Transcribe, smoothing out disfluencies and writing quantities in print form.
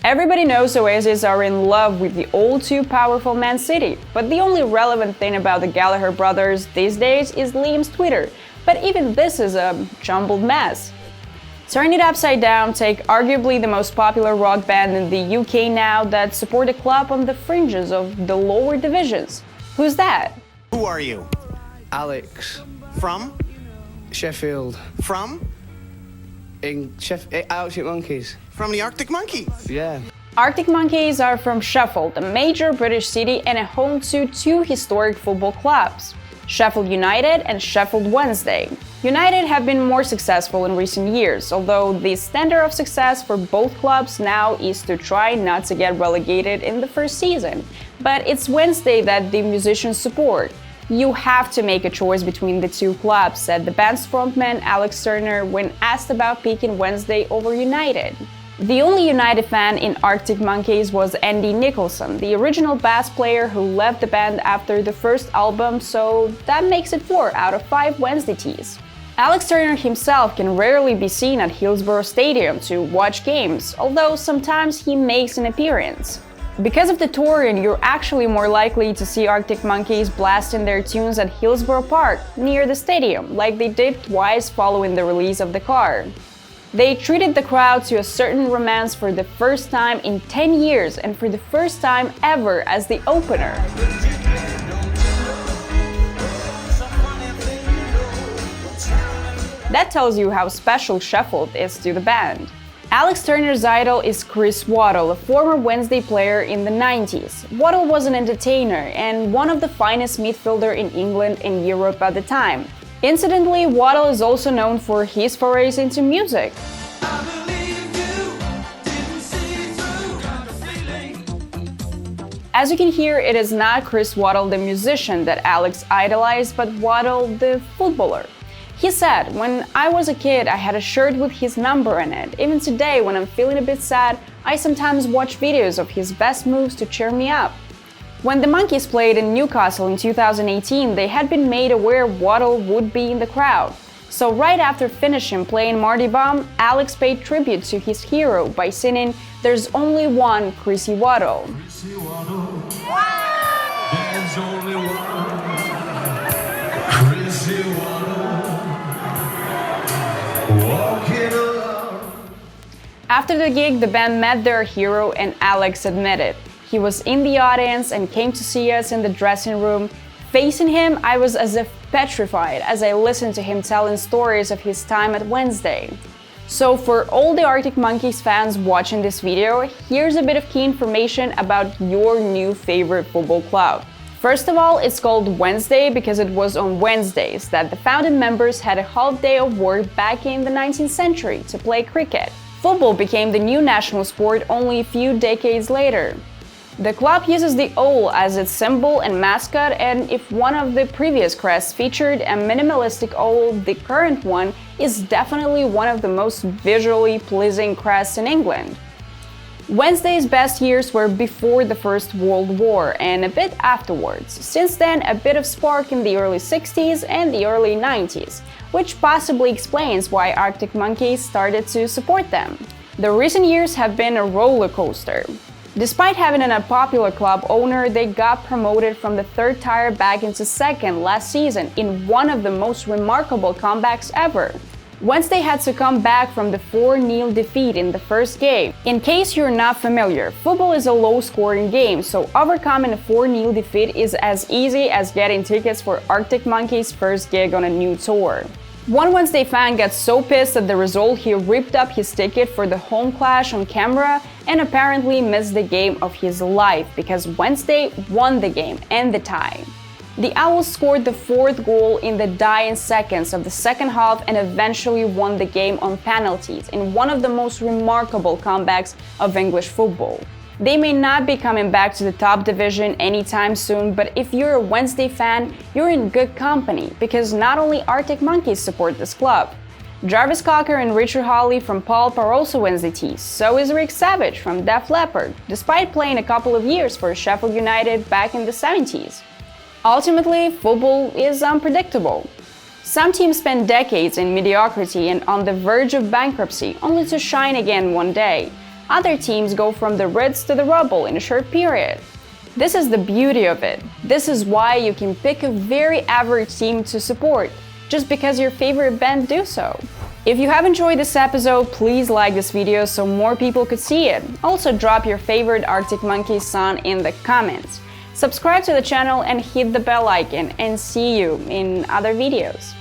Everybody knows Oasis are in love with the all too powerful Man City, but the only relevant thing about the Gallagher brothers these days is Liam's Twitter, but even this is a jumbled mess. Turn it upside down, take arguably the most popular rock band in the UK now that support a club on the fringes of the lower divisions. Who's that? Who are you? Alex. From? Sheffield. From? Arctic Monkeys. From the Arctic Monkeys. Yeah. Arctic Monkeys are from Sheffield, a major British city and a home to two historic football clubs, Sheffield United and Sheffield Wednesday. United have been more successful in recent years, although the standard of success for both clubs now is to try not to get relegated in the first season. But it's Wednesday that the musicians support. You have to make a choice between the two clubs, said the band's frontman Alex Turner when asked about picking Wednesday over United. The only United fan in Arctic Monkeys was Andy Nicholson, the original bass player who left the band after the first album, so that makes it 4 out of 5 Wednesday tees. Alex Turner himself can rarely be seen at Hillsborough Stadium to watch games, although sometimes he makes an appearance. Because of the touring, you're actually more likely to see Arctic Monkeys blasting their tunes at Hillsborough Park, near the stadium, like they did twice following the release of The Car. They treated the crowd to a certain romance for the first time in 10 years and for the first time ever as the opener. That tells you how special Sheffield is to the band. Alex Turner's idol is Chris Waddle, a former Wednesday player in the 90s. Waddle was an entertainer and one of the finest midfielder in England and Europe at the time. Incidentally, Waddle is also known for his forays into music. As you can hear, it is not Chris Waddle the musician that Alex idolized, but Waddle the footballer. He said, "When I was a kid, I had a shirt with his number on it. Even today, when I'm feeling a bit sad, I sometimes watch videos of his best moves to cheer me up." When the Monkeys played in Newcastle in 2018, they had been made aware Waddle would be in the crowd. So right after finishing playing Marty Baum, Alex paid tribute to his hero by singing "There's Only One Chrissy Waddle." Chrissy Waddle. There's only one Chrissy Waddle. Walking alone. After the gig, the band met their hero and Alex admitted, "He was in the audience and came to see us in the dressing room. Facing him, I was as if petrified as I listened to him telling stories of his time at Wednesday." So for all the Arctic Monkeys fans watching this video, here's a bit of key information about your new favorite football club. First of all, it's called Wednesday because it was on Wednesdays that the founding members had a half day of work back in the 19th century to play cricket. Football became the new national sport only a few decades later. The club uses the owl as its symbol and mascot, and if one of the previous crests featured a minimalistic owl, the current one is definitely one of the most visually pleasing crests in England. Wednesday's best years were before the First World War and a bit afterwards. Since then, a bit of spark in the early 60s and the early 90s, which possibly explains why Arctic Monkeys started to support them. The recent years have been a roller coaster. Despite having an unpopular club owner, they got promoted from the third tier back into second last season in one of the most remarkable comebacks ever. Wednesday had to come back from the 4-0 defeat in the first game. In case you're not familiar, football is a low-scoring game, so overcoming a 4-0 defeat is as easy as getting tickets for Arctic Monkeys' first gig on a new tour. One Wednesday fan got so pissed at the result he ripped up his ticket for the home clash on camera and apparently missed the game of his life because Wednesday won the game and the tie. The Owls scored the 4th goal in the dying seconds of the second half and eventually won the game on penalties in one of the most remarkable comebacks of English football. They may not be coming back to the top division anytime soon, but if you're a Wednesday fan, you're in good company because not only Arctic Monkeys support this club. Jarvis Cocker and Richard Hawley from Pulp are also Wednesday tees, so is Rick Savage from Def Leppard, despite playing a couple of years for Sheffield United back in the 70s. Ultimately, football is unpredictable. Some teams spend decades in mediocrity and on the verge of bankruptcy, only to shine again one day. Other teams go from the Ritz to the rubble in a short period. This is the beauty of it. This is why you can pick a very average team to support, just because your favorite band do so. If you have enjoyed this episode, please like this video so more people could see it. Also drop your favorite Arctic Monkeys song in the comments. Subscribe to the channel and hit the bell icon, and see you in other videos.